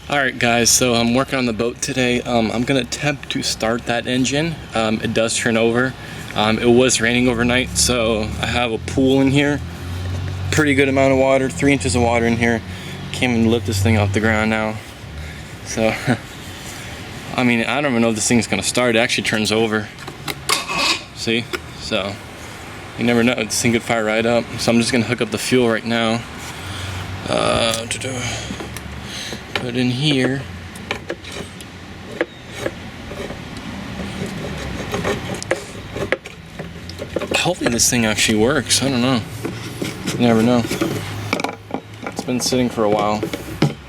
Alright guys, so I'm working on the boat today. I'm going to attempt to start that engine. It does turn over. It was raining overnight, so I have a pool in here. Pretty good amount of water, 3 inches of water in here. Can't even lift this thing off the ground now. So, I mean, I don't even know if this thing's going to start. It actually turns over. See? So, you never know. This thing could fire right up. So I'm just going to hook up the fuel right now. Put in here. Hopefully this thing actually works. I don't know. You never know. It's been sitting for a while.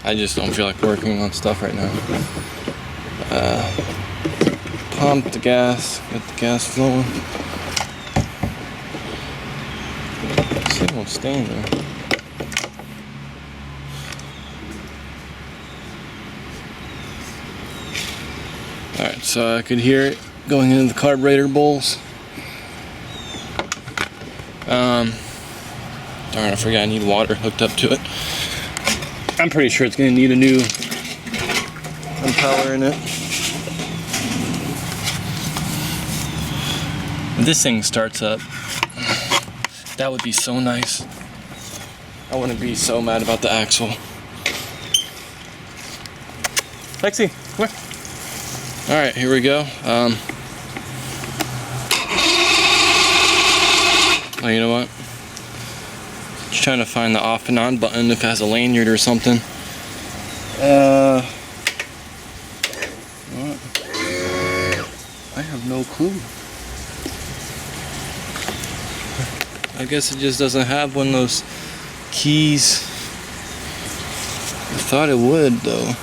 I just don't feel like working on stuff right now. Pump the gas. Get the gas flowing. This thing won't stay in there. Alright, so I could hear it going into the carburetor bowls. Darn, I forgot I need water hooked up to it. I'm pretty sure it's going to need a new impeller in it. If this thing starts up, that would be so nice. I wouldn't be so mad about the axle. Lexi, come here. Alright, here we go. Oh, you know what? Just trying to find the off and on button if it has a lanyard or something. What? I have no clue. I guess it just doesn't have one of those keys. I thought it would though.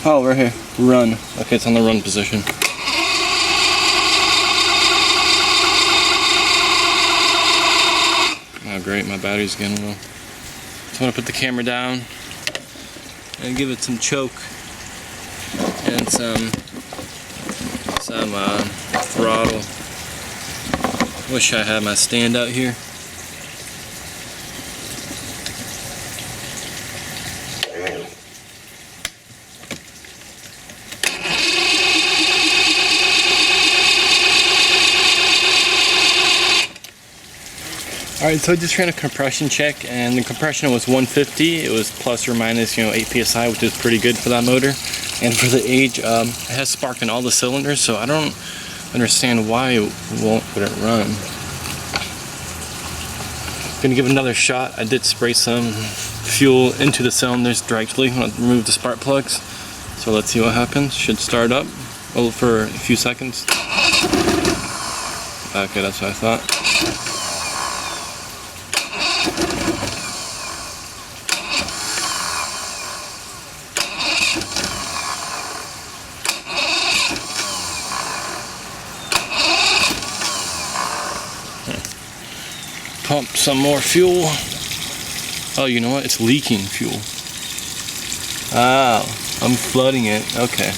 Oh, right here. Run. Okay, it's on the run position. Oh, great. My battery's getting low. So I'm going to put the camera down and give it some choke and some throttle. Wish I had my stand out here. Alright, so I just ran a compression check, and the compression was 150. It was plus or minus, 8 psi, which is pretty good for that motor. And for the age, it has spark in all the cylinders, so I don't understand why it wouldn't run. Gonna give it another shot. I did spray some fuel into the cylinders directly when I removed the spark plugs. So let's see what happens. Should start up for a few seconds. Okay, that's what I thought. Pump some more fuel. Oh, you know what? It's leaking fuel. Oh, I'm flooding it. Okay.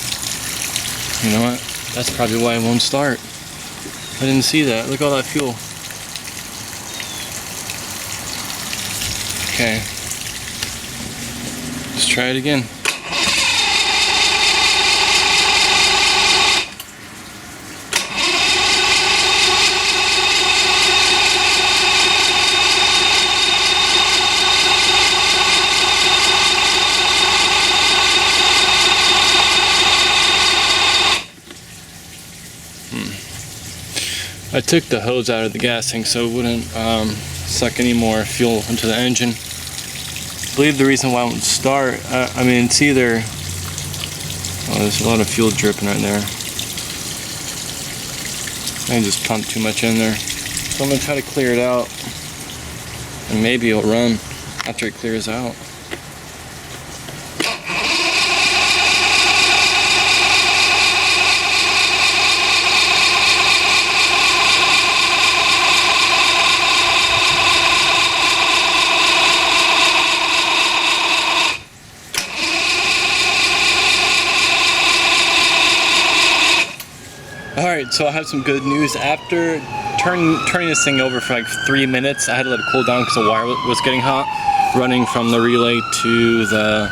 You know what? That's probably why it won't start. I didn't see that. Look at all that fuel. Okay. Let's try it again. I took the hose out of the gas tank so it wouldn't suck any more fuel into the engine. I believe the reason why it won't start, I mean, it's either, oh, there's a lot of fuel dripping right there. I just pumped too much in there. So I'm going to try to clear it out, and maybe it'll run after it clears out. Alright, so I have some good news. After turning this thing over for like 3 minutes. I had to let it cool down because the wire was getting hot, running from the relay to the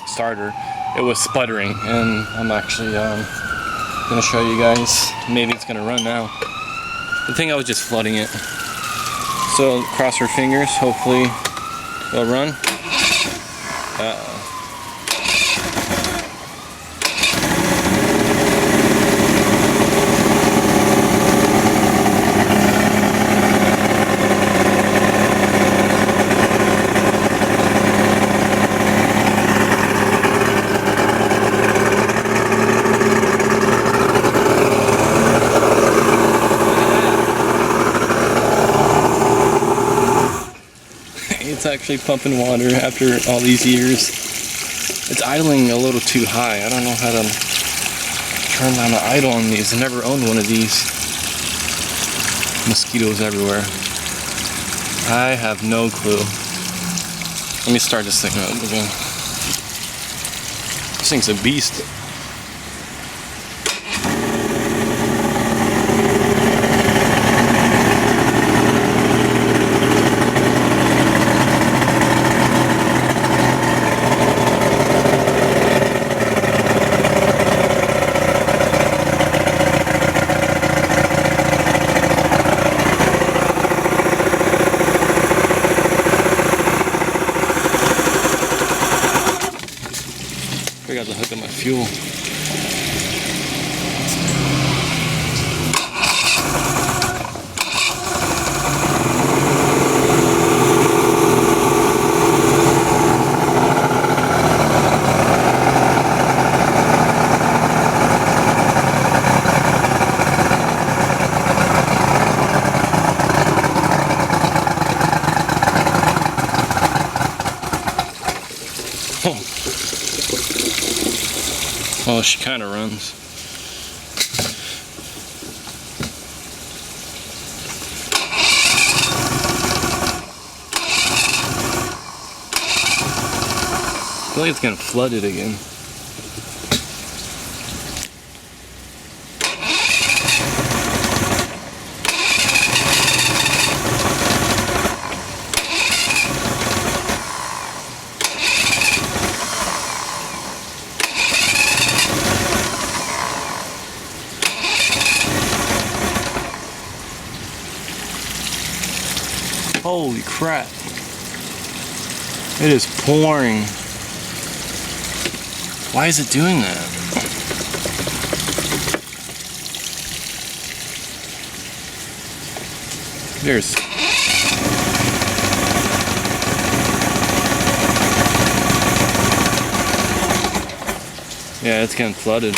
starter. It was sputtering, and I'm actually gonna show you guys. Maybe it's gonna run now. The thing, I was just flooding it. So cross our fingers, hopefully it'll run. It's actually pumping water after all these years. It's idling a little too high. I don't know how to turn down the idle on these. I never owned one of these. Mosquitoes everywhere. I have no clue. Let me start this thing up again. This thing's a beast. I got to hook up my fuel. Oh, she kind of runs. I feel like it's gonna flood it again. Holy crap. It is pouring. Why is it doing that? There's... Yeah, it's getting flooded.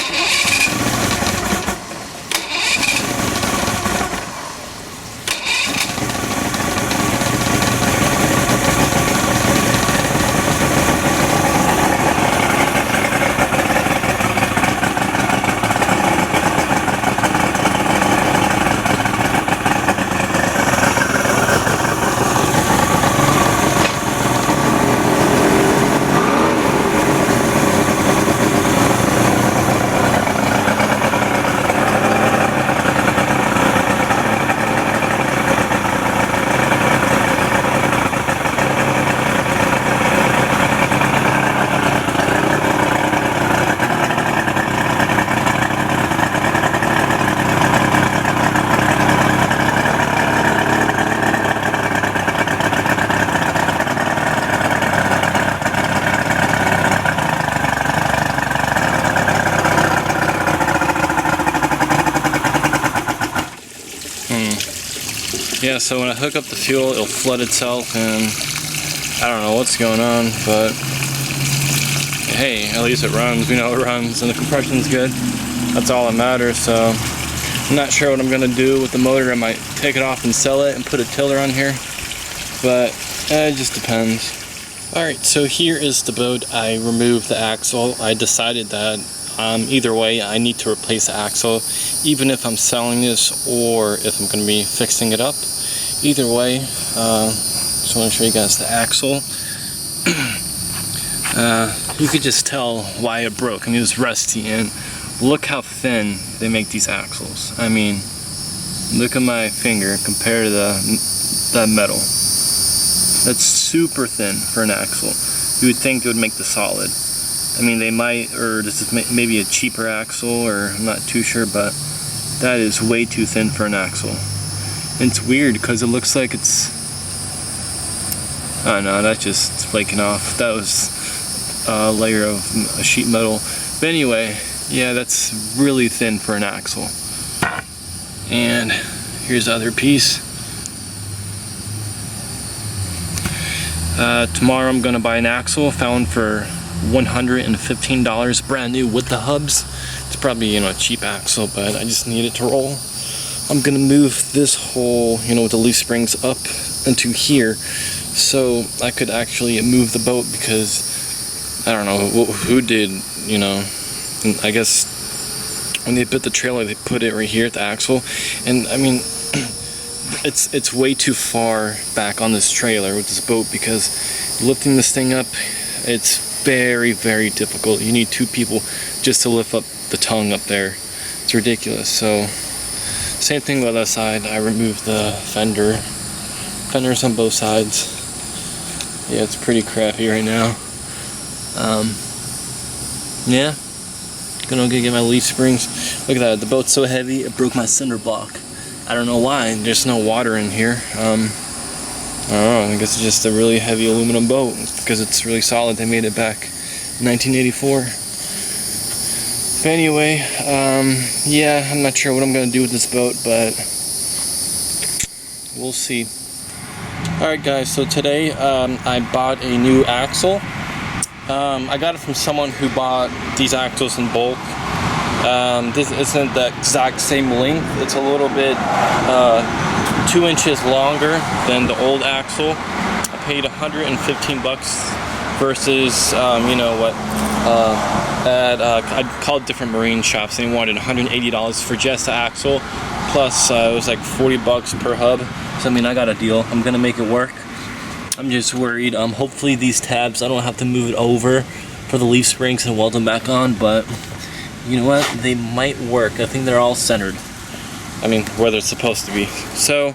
Yeah, so when I hook up the fuel, it'll flood itself, and I don't know what's going on, but hey, at least it runs. We know it runs, and the compression's good. That's all that matters. So I'm not sure what I'm gonna do with the motor. I might take it off and sell it and put a tiller on here, but it just depends. Alright, so here is the boat. I removed the axle. I decided that either way I need to replace the axle, even if I'm selling this or if I'm going to be fixing it up. Either way, just want to show you guys the axle. You could just tell why it broke. I mean, it was rusty, and look how thin they make these axles. I mean, look at my finger compared to that metal. That's super thin for an axle. You would think it would make the solid. I mean, they might, or this is maybe a cheaper axle, or I'm not too sure, but that is way too thin for an axle. And it's weird because it looks like it's, oh no, that's just flaking off. That was a layer of sheet metal. But anyway, yeah, that's really thin for an axle. And here's the other piece. Tomorrow I'm gonna buy an axle, found for $115, brand new with the hubs. It's probably, you know, a cheap axle, but I just need it to roll. I'm gonna move this whole, you know, with the leaf springs up into here, so I could actually move the boat, because I don't know who did, you know. I guess when they put the trailer, they put it right here at the axle, and I mean, it's way too far back on this trailer with this boat, because lifting this thing up, it's very, very difficult. You need two people just to lift up the tongue up there. It's ridiculous. So same thing with the other side. I removed the fenders on both sides. Yeah, it's pretty crappy right now. Yeah, gonna go get my leaf springs. Look at that, the boat's so heavy it broke my cinder block. I don't know why, there's no water in here. I don't know, I guess it's just a really heavy aluminum boat, because it's really solid. They made it back in 1984. But anyway, yeah, I'm not sure what I'm gonna do with this boat, but we'll see. Alright guys, so today I bought a new axle. I got it from someone who bought these axles in bulk. This isn't the exact same length. It's a little bit 2 inches longer than the old axle. I paid $115 versus, you know what, I called different marine shops. They wanted $180 for just the axle, plus it was like $40 per hub. So I mean, I got a deal. I'm gonna make it work. I'm just worried. Hopefully these tabs, I don't have to move it over for the leaf springs and weld them back on, but you know what? They might work. I think they're all centered. I mean, where they're supposed to be. So,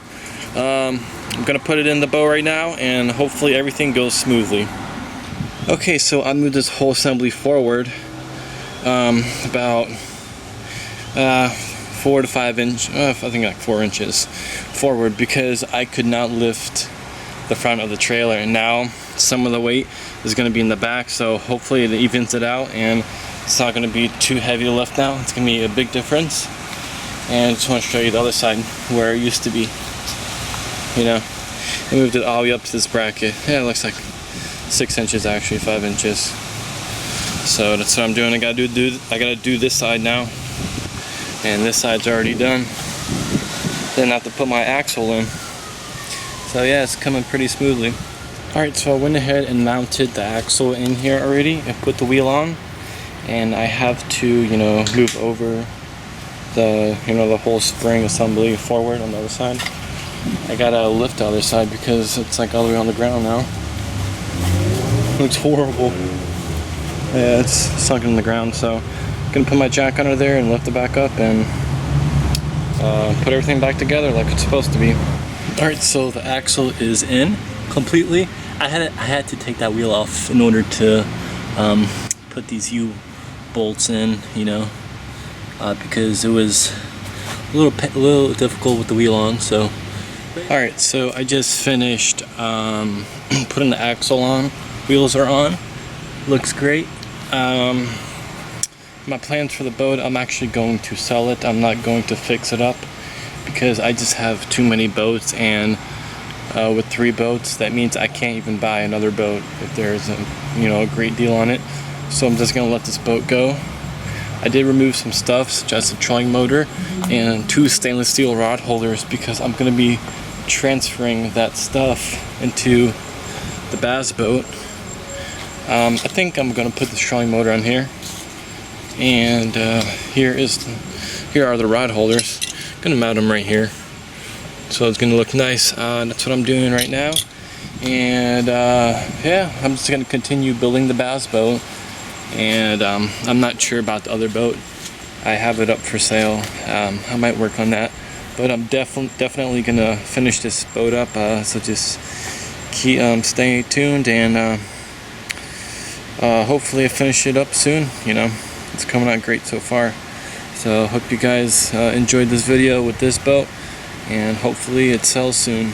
I'm gonna put it in the bow right now, and hopefully everything goes smoothly. Okay, so I moved this whole assembly forward about 4 to 5 inch, I think like 4 inches forward, because I could not lift the front of the trailer, and now some of the weight is going to be in the back, so hopefully it evens it out and it's not going to be too heavy to lift now. It's going to be a big difference. And I just want to show you the other side where it used to be. You know, I moved it all the way up to this bracket. Yeah, it looks like 6 inches actually, 5 inches. So that's what I'm doing. I gotta do this side now, and this side's already done. Then I have to put my axle in. So yeah, it's coming pretty smoothly. Alright, so I went ahead and mounted the axle in here already and put the wheel on. And I have to, you know, move over the, you know, the whole spring assembly forward on the other side. I gotta lift the other side because it's like all the way on the ground now. Looks horrible. Yeah, it's sunk in the ground, so I'm gonna put my jack under there and lift it back up and put everything back together like it's supposed to be. Alright, so the axle is in completely. I had to take that wheel off in order to put these U-bolts in, you know, because it was a little difficult with the wheel on. So, alright, so I just finished putting the axle on. Wheels are on. Looks great. My plans for the boat, I'm actually going to sell it. I'm not going to fix it up, because I just have too many boats, and with 3 boats, that means I can't even buy another boat if there's a, you know, a great deal on it. So I'm just gonna let this boat go. I did remove some stuff, such as the trolling motor and 2 stainless steel rod holders, because I'm gonna be transferring that stuff into the bass boat. I think I'm gonna put the trolling motor on here, and here are the rod holders. I'm gonna mount them right here, so it's gonna look nice. That's what I'm doing right now, and yeah, I'm just gonna continue building the bass boat, and I'm not sure about the other boat. I have it up for sale. I might work on that, but I'm definitely gonna finish this boat up. So just keep stay tuned, and hopefully I finish it up soon. You know, it's coming out great so far. So hope you guys enjoyed this video with this boat, and hopefully it sells soon.